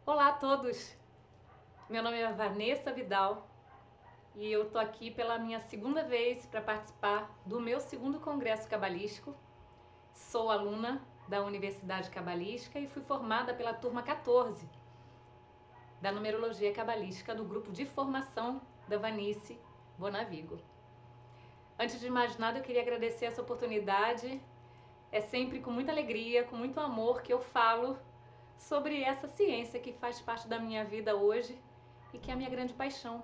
Olá a todos! Meu nome é Vanessa Vidal e eu tô aqui pela minha segunda vez para participar do meu segundo congresso cabalístico. Sou aluna da Universidade Cabalística e fui formada pela turma 14 da numerologia cabalística do grupo de formação da Vanice Bonavigo. Antes de mais nada, eu queria agradecer essa oportunidade. É sempre com muita alegria, com muito amor que eu falo sobre essa ciência que faz parte da minha vida hoje e que é a minha grande paixão.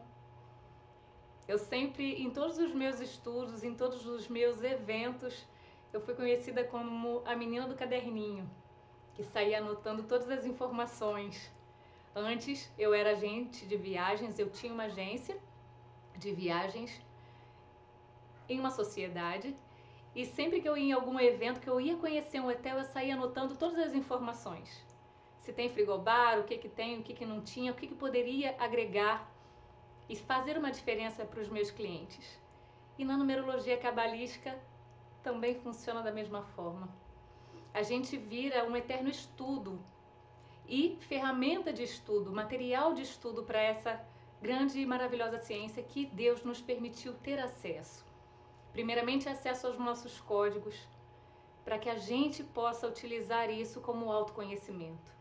Eu sempre, em todos os meus estudos, em todos os meus eventos, eu fui conhecida como a menina do caderninho, que saía anotando todas as informações. Antes eu era agente de viagens, eu tinha uma agência de viagens em uma sociedade e sempre que eu ia em algum evento, que eu ia conhecer um hotel, eu saía anotando todas as informações. Se tem frigobar, o que tem, o que não tinha, o que poderia agregar e fazer uma diferença para os meus clientes. E na numerologia cabalística também funciona da mesma forma. A gente vira um eterno estudo e ferramenta de estudo, material de estudo para essa grande e maravilhosa ciência que Deus nos permitiu ter acesso. Primeiramente, acesso aos nossos códigos, para que a gente possa utilizar isso como autoconhecimento.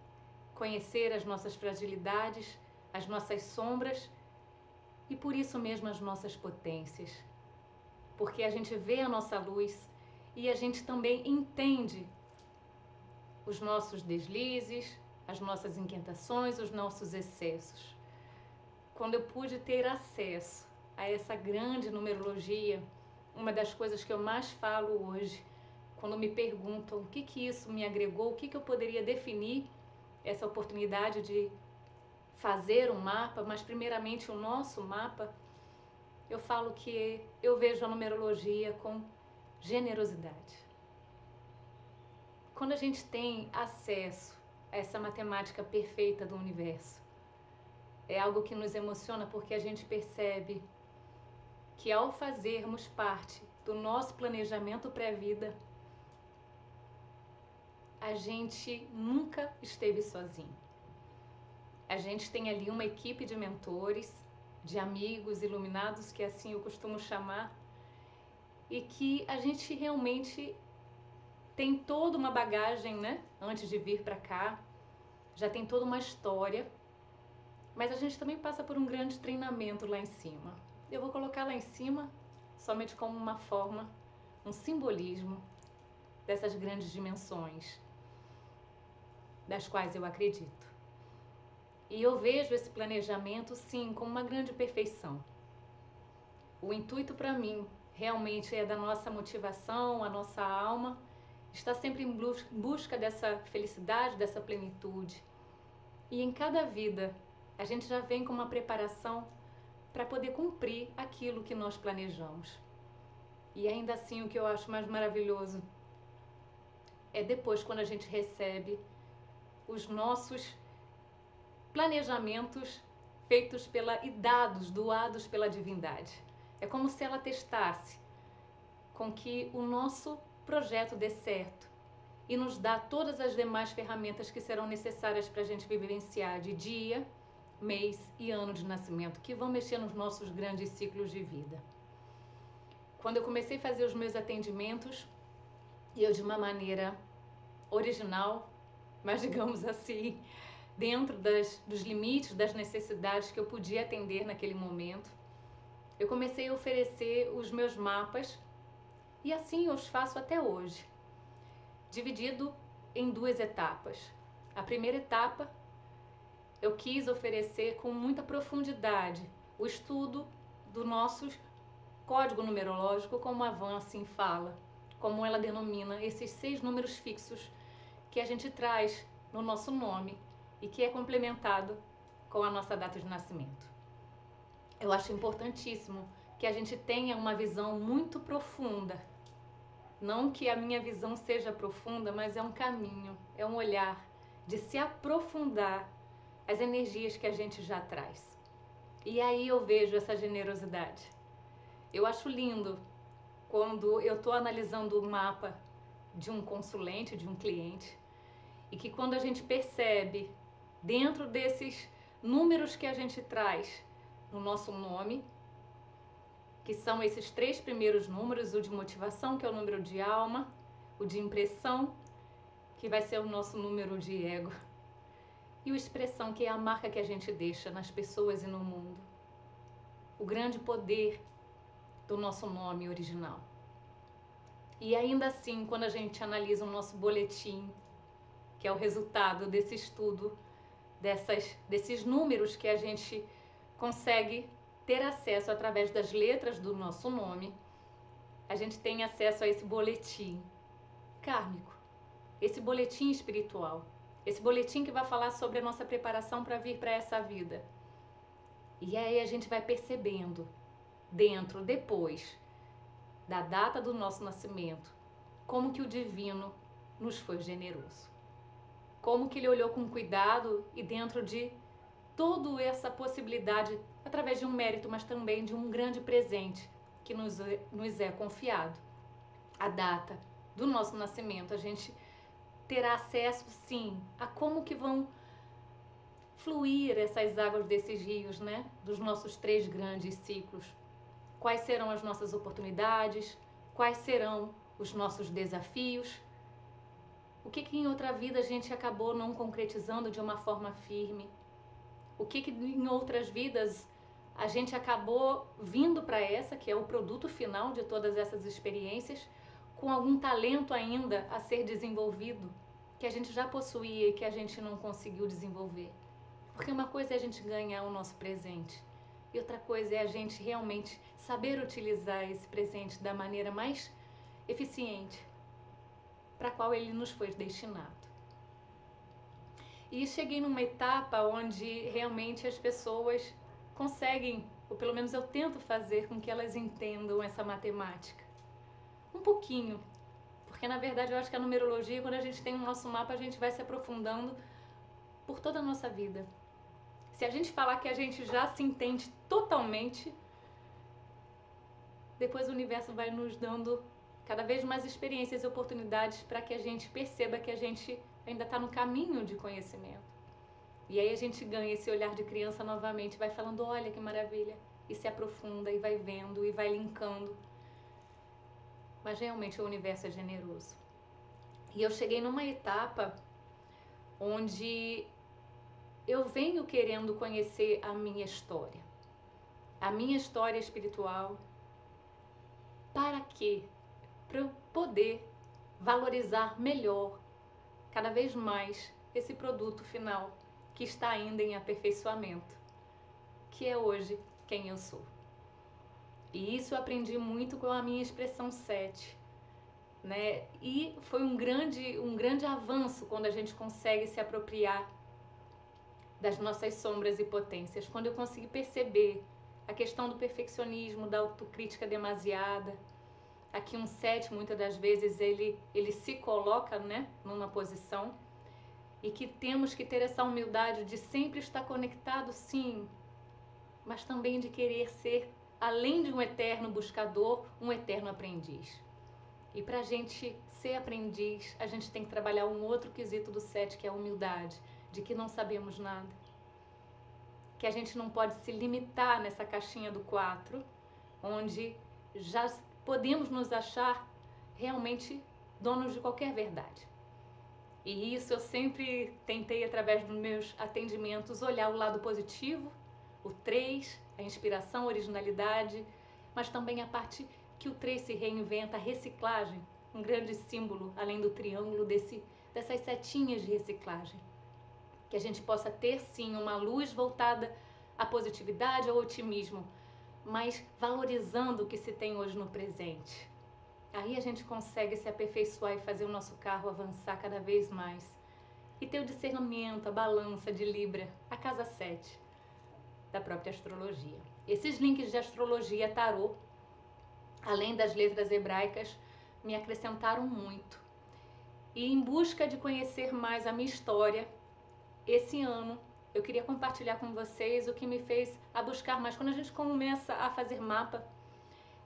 Conhecer as nossas fragilidades, as nossas sombras e por isso mesmo as nossas potências. Porque a gente vê a nossa luz e a gente também entende os nossos deslizes, as nossas inquietações, os nossos excessos. Quando eu pude ter acesso a essa grande numerologia, uma das coisas que eu mais falo hoje, quando me perguntam o que isso me agregou, o que eu poderia definir essa oportunidade de fazer um mapa, mas primeiramente o nosso mapa, eu falo que eu vejo a numerologia com generosidade. Quando a gente tem acesso a essa matemática perfeita do universo, é algo que nos emociona porque a gente percebe que ao fazermos parte do nosso planejamento pré-vida, a gente nunca esteve sozinho. A gente tem ali uma equipe de mentores, de amigos iluminados, que assim eu costumo chamar, e que a gente realmente tem toda uma bagagem, né? Antes de vir para cá, já tem toda uma história, mas a gente também passa por um grande treinamento lá em cima. Eu vou colocar lá em cima somente como uma forma, um simbolismo dessas grandes dimensões, das quais eu acredito. E eu vejo esse planejamento, sim, como uma grande perfeição. O intuito para mim realmente é da nossa motivação, a nossa alma está sempre em busca dessa felicidade, dessa plenitude. E em cada vida a gente já vem com uma preparação para poder cumprir aquilo que nós planejamos. E ainda assim o que eu acho mais maravilhoso é depois quando a gente recebe os nossos planejamentos feitos e doados pela divindade. É como se ela testasse com que o nosso projeto dê certo e nos dá todas as demais ferramentas que serão necessárias para a gente vivenciar de dia, mês e ano de nascimento, que vão mexer nos nossos grandes ciclos de vida. Quando eu comecei a fazer os meus atendimentos, eu de uma maneira original, mas digamos assim, dentro dos limites, das necessidades que eu podia atender naquele momento, eu comecei a oferecer os meus mapas e assim eu os faço até hoje, dividido em duas etapas. A primeira etapa eu quis oferecer com muita profundidade o estudo do nosso código numerológico, como a Van assim fala, como ela denomina esses 6 números fixos que a gente traz no nosso nome e que é complementado com a nossa data de nascimento. Eu acho importantíssimo que a gente tenha uma visão muito profunda. Não que a minha visão seja profunda, mas é um caminho, é um olhar de se aprofundar as energias que a gente já traz. E aí eu vejo essa generosidade. Eu acho lindo quando eu estou analisando o mapa de um consulente, de um cliente, e que quando a gente percebe dentro desses números que a gente traz no nosso nome, que são esses 3 primeiros números, o de motivação, que é o número de alma, o de impressão, que vai ser o nosso número de ego, e o expressão, que é a marca que a gente deixa nas pessoas e no mundo. O grande poder do nosso nome original. E ainda assim, quando a gente analisa o nosso boletim, que é o resultado desse estudo, desses números que a gente consegue ter acesso através das letras do nosso nome, a gente tem acesso a esse boletim kármico, esse boletim espiritual, esse boletim que vai falar sobre a nossa preparação para vir para essa vida. E aí a gente vai percebendo, depois da data do nosso nascimento, como que o divino nos foi generoso. Como que ele olhou com cuidado e dentro de toda essa possibilidade, através de um mérito, mas também de um grande presente que nos é confiado. A data do nosso nascimento, a gente terá acesso, sim, a como que vão fluir essas águas desses rios, né? Dos nossos 3 grandes ciclos. Quais serão as nossas oportunidades? Quais serão os nossos desafios? O que em outra vida a gente acabou não concretizando de uma forma firme? O que em outras vidas a gente acabou vindo para essa, que é o produto final de todas essas experiências, com algum talento ainda a ser desenvolvido, que a gente já possuía e que a gente não conseguiu desenvolver? Porque uma coisa é a gente ganhar o nosso presente, e outra coisa é a gente realmente saber utilizar esse presente da maneira mais eficiente para a qual ele nos foi destinado. E cheguei numa etapa onde realmente as pessoas conseguem, ou pelo menos eu tento fazer com que elas entendam essa matemática. Um pouquinho, porque na verdade eu acho que a numerologia, quando a gente tem o nosso mapa, a gente vai se aprofundando por toda a nossa vida. Se a gente falar que a gente já se entende totalmente, depois o universo vai nos dando cada vez mais experiências e oportunidades para que a gente perceba que a gente ainda está no caminho de conhecimento. E aí a gente ganha esse olhar de criança novamente, vai falando, olha que maravilha, e se aprofunda, e vai vendo, e vai linkando. Mas realmente o universo é generoso. E eu cheguei numa etapa onde eu venho querendo conhecer a minha história espiritual. Para quê? Para eu poder valorizar melhor, cada vez mais, esse produto final que está ainda em aperfeiçoamento, que é hoje quem eu sou. E isso eu aprendi muito com a minha expressão 7, né? E foi um grande avanço quando a gente consegue se apropriar das nossas sombras e potências, quando eu consegui perceber a questão do perfeccionismo, da autocrítica demasiada. Aqui um 7, muitas das vezes, ele se coloca, né, numa posição, e que temos que ter essa humildade de sempre estar conectado, sim, mas também de querer ser, além de um eterno buscador, um eterno aprendiz. E para a gente ser aprendiz, a gente tem que trabalhar um outro quesito do 7, que é a humildade, de que não sabemos nada, que a gente não pode se limitar nessa caixinha do 4, onde já podemos nos achar realmente donos de qualquer verdade. E isso eu sempre tentei, através dos meus atendimentos, olhar o lado positivo, o 3, a inspiração, a originalidade, mas também a parte que o 3 se reinventa, a reciclagem, um grande símbolo, além do triângulo, dessas setinhas de reciclagem. Que a gente possa ter, sim, uma luz voltada à positividade, ao otimismo, mas valorizando o que se tem hoje no presente. Aí a gente consegue se aperfeiçoar e fazer o nosso carro avançar cada vez mais. E ter o discernimento, a balança de Libra, a casa 7 da própria astrologia. Esses links de astrologia tarô, além das letras hebraicas, me acrescentaram muito. E em busca de conhecer mais a minha história, esse ano eu queria compartilhar com vocês o que me fez a buscar mais. Quando a gente começa a fazer mapa,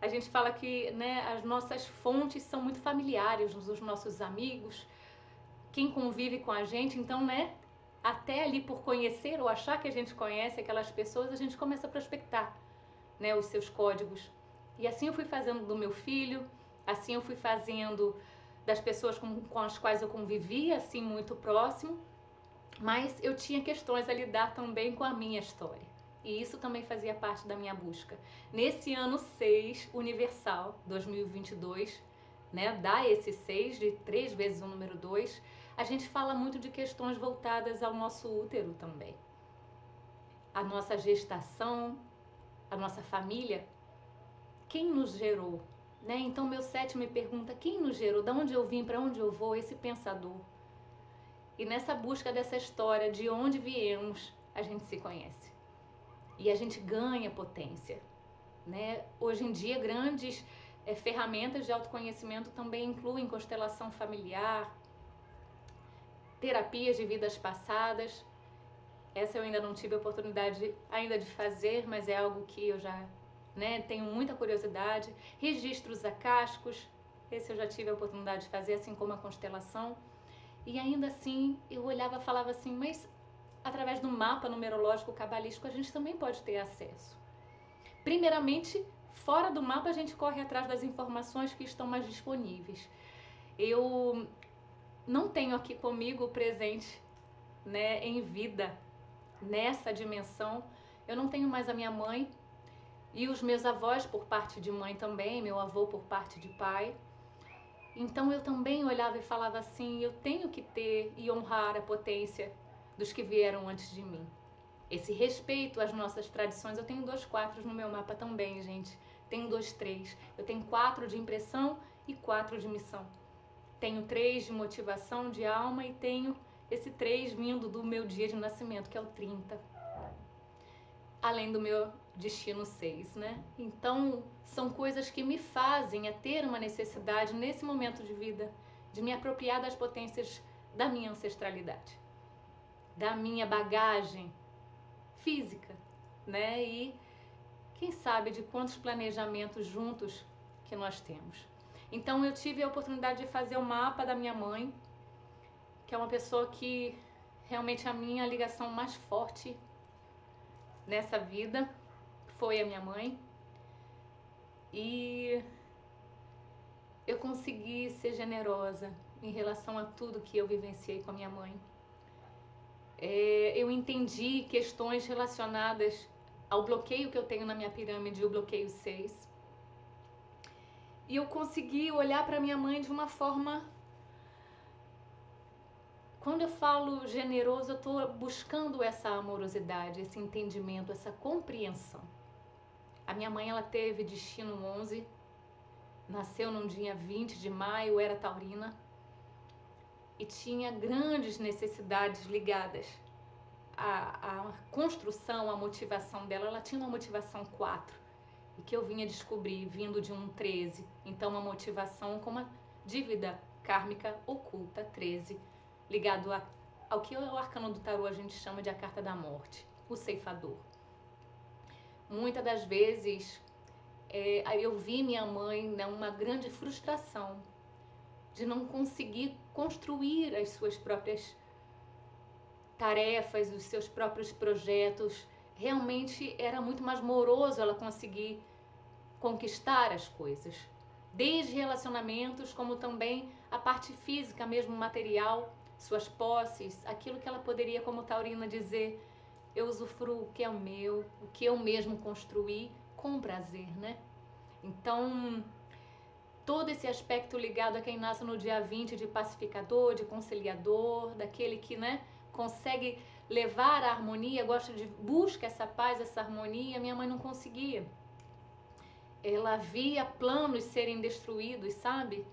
a gente fala que, né, as nossas fontes são muito familiares, os nossos amigos, quem convive com a gente. Então, né, até ali por conhecer ou achar que a gente conhece aquelas pessoas, a gente começa a prospectar, né, os seus códigos. E assim eu fui fazendo do meu filho, assim eu fui fazendo das pessoas com as quais eu convivia, assim, muito próximo, mas eu tinha questões a lidar também com a minha história. E isso também fazia parte da minha busca. Nesse ano 6, universal, 2022, né, dá esse 6 de 3 vezes o número 2, a gente fala muito de questões voltadas ao nosso útero também. A nossa gestação, a nossa família, quem nos gerou? Né? Então meu 7 me pergunta, quem nos gerou? De onde eu vim, para onde eu vou? Esse pensador. E nessa busca dessa história de onde viemos, a gente se conhece. E a gente ganha potência. Né? Hoje em dia, grandes ferramentas de autoconhecimento também incluem constelação familiar, terapias de vidas passadas. Essa eu ainda não tive a oportunidade ainda de fazer, mas é algo que eu já, né, tenho muita curiosidade. Registros acásticos, esse eu já tive a oportunidade de fazer, assim como a constelação. E ainda assim, eu olhava e falava assim, mas através do mapa numerológico cabalístico a gente também pode ter acesso. Primeiramente, fora do mapa a gente corre atrás das informações que estão mais disponíveis. Eu não tenho aqui comigo presente, né, em vida, nessa dimensão. Eu não tenho mais a minha mãe e os meus avós por parte de mãe também, meu avô por parte de pai. Então eu também olhava e falava assim, eu tenho que ter e honrar a potência dos que vieram antes de mim. Esse respeito às nossas tradições. Eu tenho 2 4 no meu mapa também, gente. Tenho 2 3. Eu tenho 4 de impressão e 4 de missão. Tenho 3 de motivação, de alma, e tenho esse 3 vindo do meu dia de nascimento, que é o 30. Além do meu destino 6, né? Então, são coisas que me fazem a ter uma necessidade nesse momento de vida de me apropriar das potências da minha ancestralidade, da minha bagagem física, né? E quem sabe de quantos planejamentos juntos que nós temos. Então eu tive a oportunidade de fazer o mapa da minha mãe, que é uma pessoa que realmente a minha ligação mais forte nessa vida foi a minha mãe. E eu consegui ser generosa em relação a tudo que eu vivenciei com a minha mãe. Eu entendi questões relacionadas ao bloqueio que eu tenho na minha pirâmide, o bloqueio 6. E eu consegui olhar para minha mãe de uma forma... Quando eu falo generoso, eu estou buscando essa amorosidade, esse entendimento, essa compreensão. A minha mãe, ela teve destino 11, nasceu num dia 20 de maio, era taurina, e tinha grandes necessidades ligadas à construção, à motivação dela. Ela tinha uma motivação 4, e que eu vinha descobrir vindo de um 13, então uma motivação com uma dívida kármica oculta, 13, ligado ao que o arcano do tarô a gente chama de a carta da morte, o ceifador. Muitas das vezes eu vi minha mãe numa grande frustração de não conseguir construir as suas próprias tarefas, os seus próprios projetos. Realmente era muito mais moroso ela conseguir conquistar as coisas, desde relacionamentos, como também a parte física mesmo, material, suas posses, aquilo que ela poderia, como taurina, dizer, eu usufruo o que é o meu, o que eu mesmo construí com prazer, né? Então, todo esse aspecto ligado a quem nasce no dia 20 de pacificador, de conciliador, daquele que, né, consegue levar a harmonia, busca essa paz, essa harmonia. Minha mãe não conseguia. Ela via planos serem destruídos, sabe?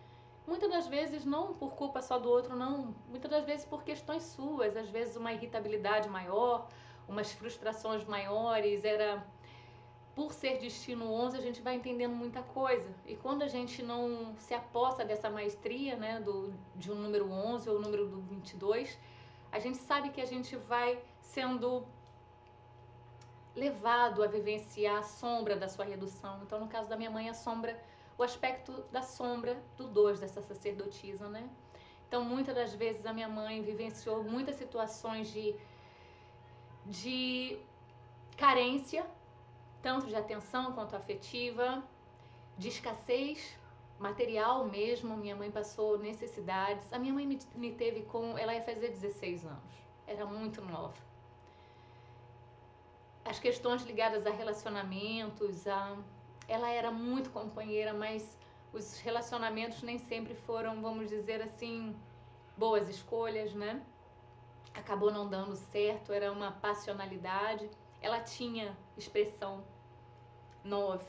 Muitas das vezes não por culpa só do outro, não. Muitas das vezes por questões suas. Às vezes uma irritabilidade maior, umas frustrações maiores. Por ser destino 11, a gente vai entendendo muita coisa. E quando a gente não se aposta dessa maestria, né, de um número 11 ou número do 22, a gente sabe que a gente vai sendo levado a vivenciar a sombra da sua redução. Então, no caso da minha mãe, a sombra, o aspecto da sombra do 2, dessa sacerdotisa, né? Então, muitas das vezes a minha mãe vivenciou muitas situações de carência, tanto de atenção quanto afetiva, de escassez material mesmo. Minha mãe passou necessidades. A minha mãe me teve ela ia fazer 16 anos, era muito nova. As questões ligadas a relacionamentos, ela era muito companheira, mas os relacionamentos nem sempre foram, vamos dizer assim, boas escolhas, né? Acabou não dando certo, era uma passionalidade. Ela tinha expressão 9.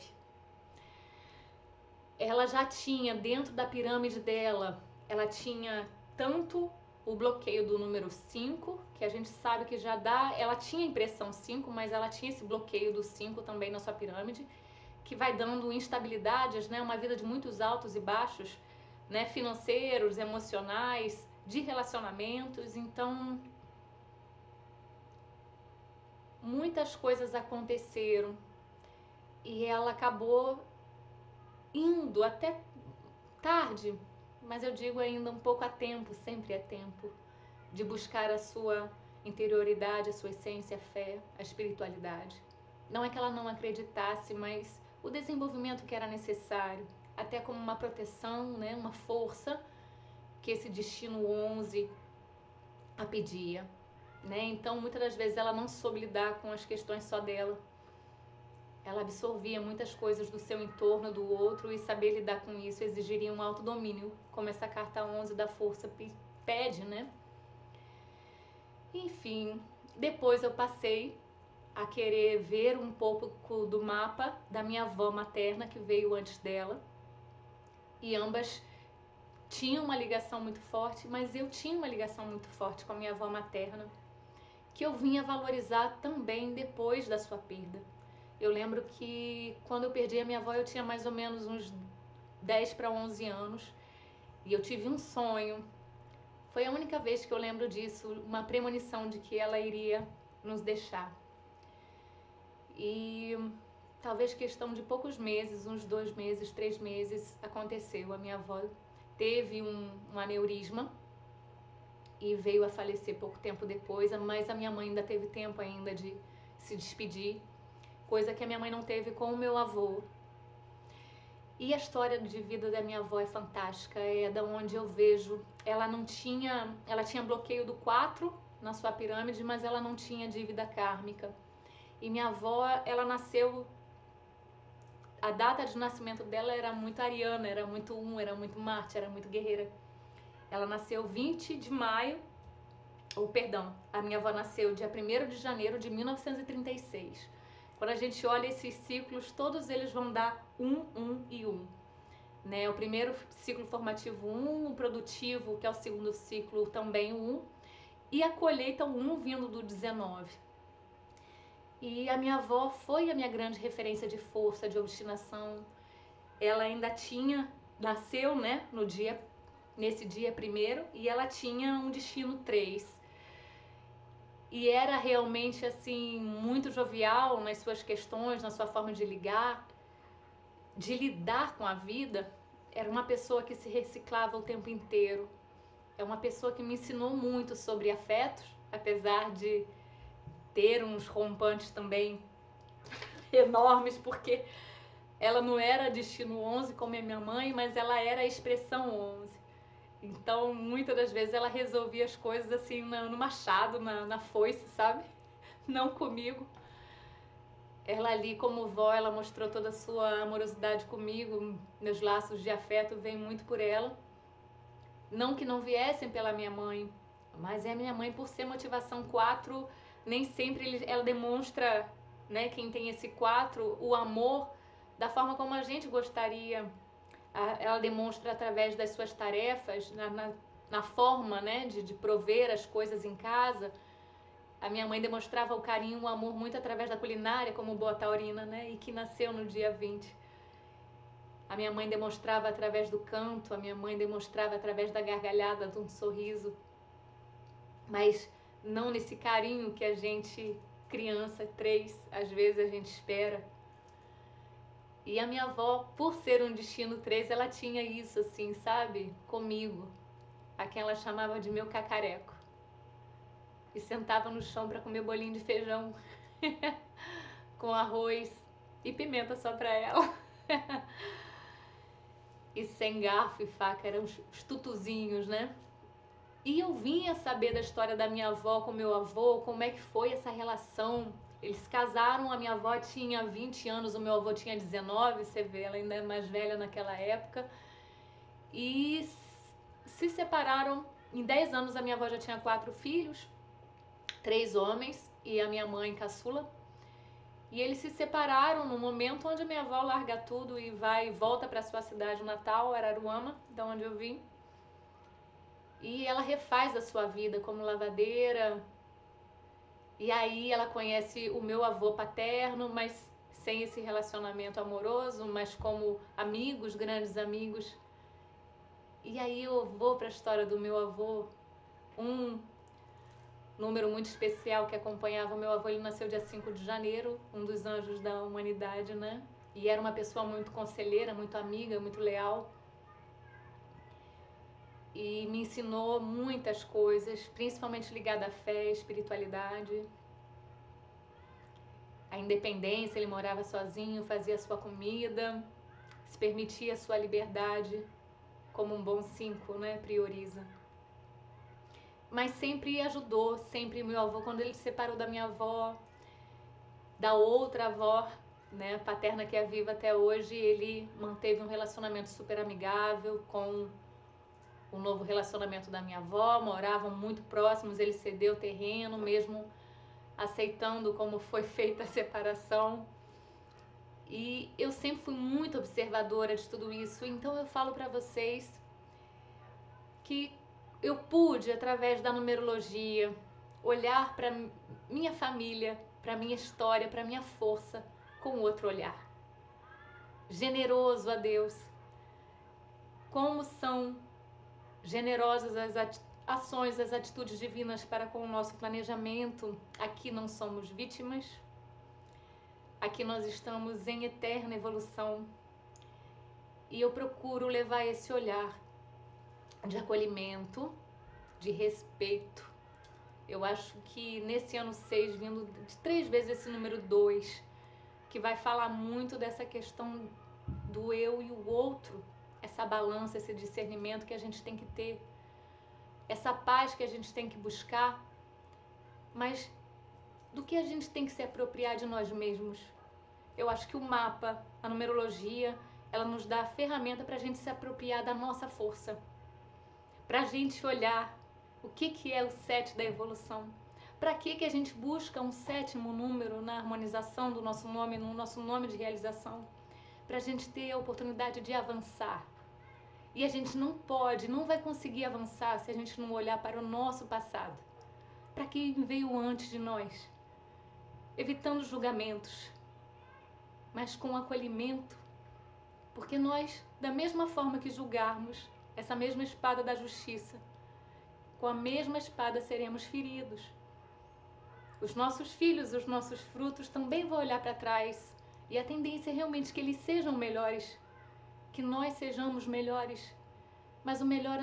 Ela já tinha, dentro da pirâmide dela, ela tinha tanto o bloqueio do número 5, que a gente sabe que já dá, ela tinha impressão 5, mas ela tinha esse bloqueio do 5 também na sua pirâmide, que vai dando instabilidades, né? Uma vida de muitos altos e baixos, né? Financeiros, emocionais, de relacionamentos. Então, muitas coisas aconteceram e ela acabou indo até tarde, mas eu digo ainda um pouco a tempo, sempre é tempo, de buscar a sua interioridade, a sua essência, a fé, a espiritualidade. Não é que ela não acreditasse, mas o desenvolvimento que era necessário, até como uma proteção, né, uma força que esse destino 11 a pedia, né? Então, muitas das vezes ela não soube lidar com as questões só dela. Ela absorvia muitas coisas do seu entorno, do outro, e saber lidar com isso exigiria um autodomínio, como essa carta 11 da força pede, né? Enfim, depois eu passei a querer ver um pouco do mapa da minha avó materna, que veio antes dela, e ambas tinham uma ligação muito forte, mas eu tinha uma ligação muito forte com a minha avó materna, que eu vinha valorizar também depois da sua perda. Eu lembro que quando eu perdi a minha avó eu tinha mais ou menos uns 10 para 11 anos e eu tive um sonho. Foi a única vez que eu lembro disso, uma premonição de que ela iria nos deixar. E talvez questão de poucos meses, uns 2 meses, 3 meses, aconteceu. A minha avó teve um aneurisma e veio a falecer pouco tempo depois, mas a minha mãe ainda teve tempo ainda de se despedir, coisa que a minha mãe não teve com o meu avô. E a história de vida da minha avó é fantástica, é da onde eu vejo, ela tinha bloqueio do 4 na sua pirâmide, mas ela não tinha dívida kármica. E minha avó, ela nasceu, a data de nascimento dela era muito ariana, era muito era muito Marte, era muito guerreira. Ela nasceu 20 de maio, ou perdão, a minha avó nasceu dia 1º de janeiro de 1936. Quando a gente olha esses ciclos, todos eles vão dar 1, 1 e 1. Né? O primeiro ciclo formativo 1, o produtivo, que é o segundo ciclo, também 1, e a colheita 1 vindo do 19. E a minha avó foi a minha grande referência de força, de obstinação. Ela ainda nasceu, né, nesse dia 1º, e ela tinha um destino 3. E era realmente, assim, muito jovial nas suas questões, na sua forma de de lidar com a vida. Era uma pessoa que se reciclava o tempo inteiro. É uma pessoa que me ensinou muito sobre afetos, apesar de ter uns rompantes também enormes, porque ela não era destino 11 como a minha mãe, mas ela era a expressão 11. Então, muitas das vezes ela resolvia as coisas assim no machado, na foice, sabe? Não comigo. Ela ali, como vó, ela mostrou toda a sua amorosidade comigo. Meus laços de afeto vêm muito por ela. Não que não viessem pela minha mãe, mas a minha mãe, por ser motivação 4, nem sempre ela demonstra, né, quem tem esse 4, o amor da forma como a gente gostaria. Ela demonstra através das suas tarefas, na forma, né, de prover as coisas em casa. A minha mãe demonstrava o carinho, o amor muito através da culinária, como boa taurina, né, e que nasceu no dia 20. A minha mãe demonstrava através do canto, a minha mãe demonstrava através da gargalhada, de um sorriso. Mas não nesse carinho que a gente, criança, 3, às vezes a gente espera. E a minha avó, por ser um destino 3, ela tinha isso assim, sabe? Comigo. a quem ela chamava de meu cacareco, e sentava no chão para comer bolinho de feijão com arroz e pimenta só para ela. E sem garfo e faca, eram os tutuzinhos, né? E eu vinha saber da história da minha avó com meu avô, como é que foi essa relação. Eles se casaram, a minha avó tinha 20 anos, o meu avô tinha 19, você vê, ela ainda é mais velha naquela época. E se separaram, em 10 anos a minha avó já tinha 4 filhos, 3 homens e a minha mãe caçula. E eles se separaram no momento onde a minha avó larga tudo e volta para sua cidade natal, Araruama, da onde eu vim. E ela refaz a sua vida como lavadeira. E aí ela conhece o meu avô paterno, mas sem esse relacionamento amoroso, mas como amigos, grandes amigos. E aí eu vou para a história do meu avô, um número muito especial que acompanhava o meu avô. Ele nasceu dia 5 de janeiro, um dos anjos da humanidade, né? E era uma pessoa muito conselheira, muito amiga, muito leal. E me ensinou muitas coisas, principalmente ligada à fé, à espiritualidade, à independência. Ele morava sozinho, fazia sua comida, se permitia a sua liberdade, como um bom 5, né? Prioriza. Mas sempre ajudou, sempre meu avô, quando ele se separou da minha avó, da outra avó, né, paterna que é viva até hoje, ele manteve um relacionamento super amigável com o novo relacionamento da minha avó, moravam muito próximos, ele cedeu terreno, mesmo aceitando como foi feita a separação. E eu sempre fui muito observadora de tudo isso, então eu falo para vocês que eu pude, através da numerologia, olhar para minha família, para minha história, para minha força com outro olhar. Generoso a Deus. Como são generosas as ações, as atitudes divinas para com o nosso planejamento. Aqui não somos vítimas. Aqui nós estamos em eterna evolução. E eu procuro levar esse olhar de acolhimento, de respeito. Eu acho que nesse ano 6, vindo de 3 vezes esse número 2, que vai falar muito dessa questão do eu e o outro, essa balança, esse discernimento que a gente tem que ter, essa paz que a gente tem que buscar, mas do que a gente tem que se apropriar de nós mesmos. Eu acho que o mapa, a numerologia, ela nos dá a ferramenta para a gente se apropriar da nossa força, para a gente olhar o que é o 7 da evolução. Para que a gente busca um 7º número na harmonização do nosso nome, no nosso nome de realização? Para a gente ter a oportunidade de avançar. E a gente não pode, não vai conseguir avançar se a gente não olhar para o nosso passado, para quem veio antes de nós, evitando julgamentos, mas com acolhimento, porque nós, da mesma forma que julgarmos essa mesma espada da justiça, com a mesma espada seremos feridos. Os nossos filhos, os nossos frutos também vão olhar para trás, e a tendência é realmente que eles sejam melhores, que nós sejamos melhores, mas o melhor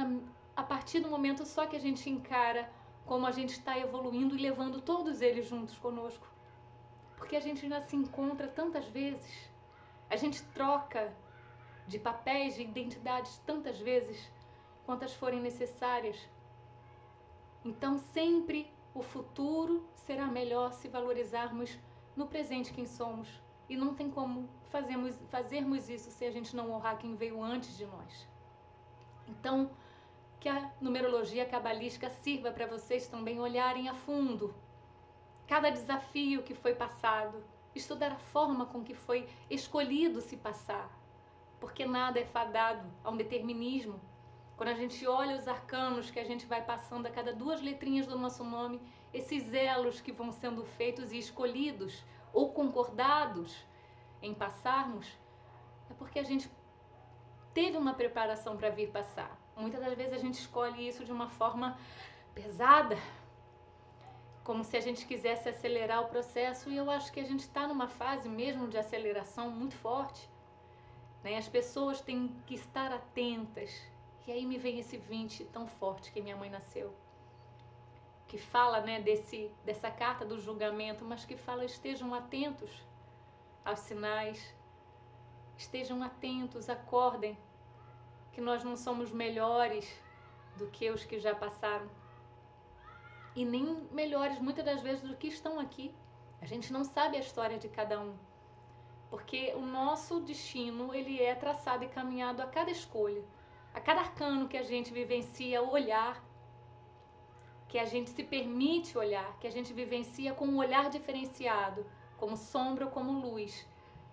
a partir do momento só que a gente encara como a gente está evoluindo e levando todos eles juntos conosco, porque a gente ainda se encontra tantas vezes, a gente troca de papéis, de identidades tantas vezes, quantas forem necessárias. Então sempre o futuro será melhor se valorizarmos no presente quem somos. E não tem como fazermos isso se a gente não honrar quem veio antes de nós. Então, que a numerologia cabalística sirva para vocês também olharem a fundo cada desafio que foi passado, estudar a forma com que foi escolhido se passar, porque nada é fadado a um determinismo. Quando a gente olha os arcanos que a gente vai passando a cada 2 letrinhas do nosso nome, esses elos que vão sendo feitos e escolhidos ou concordados em passarmos, é porque a gente teve uma preparação para vir passar. Muitas das vezes a gente escolhe isso de uma forma pesada, como se a gente quisesse acelerar o processo, e eu acho que a gente está numa fase mesmo de aceleração muito forte, né? As pessoas têm que estar atentas, E aí me vem esse 20 tão forte que minha mãe nasceu, que fala, né, dessa carta do julgamento, mas que fala: estejam atentos aos sinais, estejam atentos, acordem, que nós não somos melhores do que os que já passaram, e nem melhores muitas das vezes do que estão aqui. A gente não sabe a história de cada um, porque o nosso destino, ele é traçado e caminhado a cada escolha, a cada arcano que a gente vivencia, o olhar, que a gente se permite olhar, que a gente vivencia com um olhar diferenciado, como sombra ou como luz.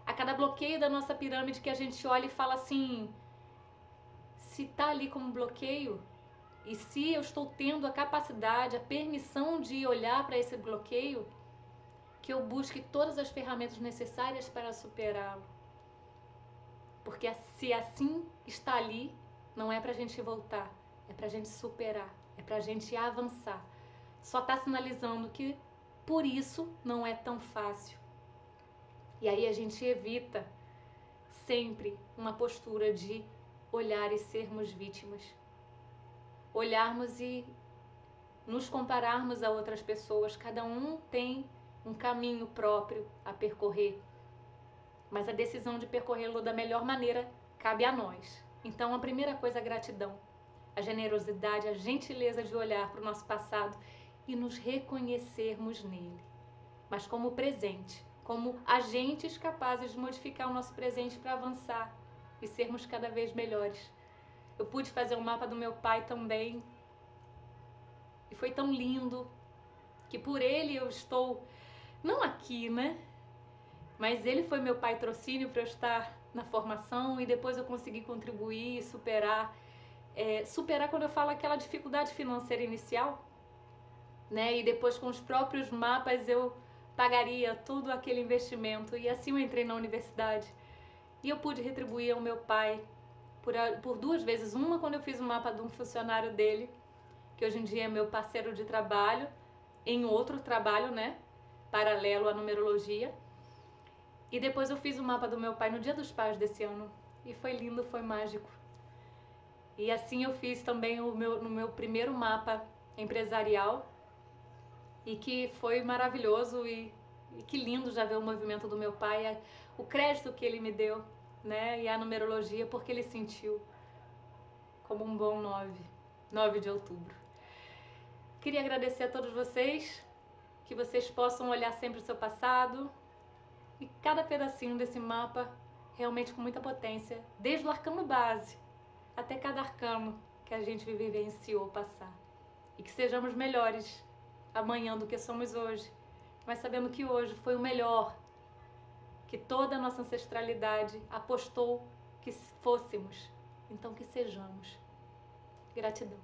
A cada bloqueio da nossa pirâmide que a gente olha e fala assim: se tá ali como bloqueio, e se eu estou tendo a capacidade, a permissão de olhar para esse bloqueio, que eu busque todas as ferramentas necessárias para superá-lo. Porque se assim está ali, não é para a gente voltar, é para a gente superar, é para a gente avançar. Só está sinalizando que por isso não é tão fácil. E aí a gente evita sempre uma postura de olhar e sermos vítimas. Olharmos e nos compararmos a outras pessoas. Cada um tem um caminho próprio a percorrer, mas a decisão de percorrê-lo da melhor maneira cabe a nós. Então, a primeira coisa é a gratidão, a generosidade, a gentileza de olhar para o nosso passado e nos reconhecermos nele, mas como presente, como agentes capazes de modificar o nosso presente para avançar e sermos cada vez melhores. Eu pude fazer um mapa do meu pai também, e foi tão lindo, que por ele eu estou, não aqui, né? Mas ele foi meu patrocínio para eu estar na formação, e depois eu consegui contribuir e superar. Superar quando eu falo aquela dificuldade financeira inicial, né? E depois com os próprios mapas eu pagaria todo aquele investimento. E assim eu entrei na universidade. E eu pude retribuir ao meu pai por 2 vezes. Uma quando eu fiz o mapa de um funcionário dele, que hoje em dia é meu parceiro de trabalho, em outro trabalho, né? Paralelo à numerologia. E depois eu fiz o mapa do meu pai no Dia dos Pais desse ano. E foi lindo, foi mágico. E assim eu fiz também no meu primeiro mapa empresarial. E que foi maravilhoso e que lindo já ver o movimento do meu pai, o crédito que ele me deu, né? E a numerologia, porque ele sentiu como um bom 9 de outubro. Queria agradecer a todos vocês, que vocês possam olhar sempre o seu passado, e cada pedacinho desse mapa realmente com muita potência, desde o arcano base até cada arcano que a gente vivenciou passar. E que sejamos melhores amanhã do que somos hoje, mas sabendo que hoje foi o melhor que toda a nossa ancestralidade apostou que fôssemos. Então que sejamos. Gratidão.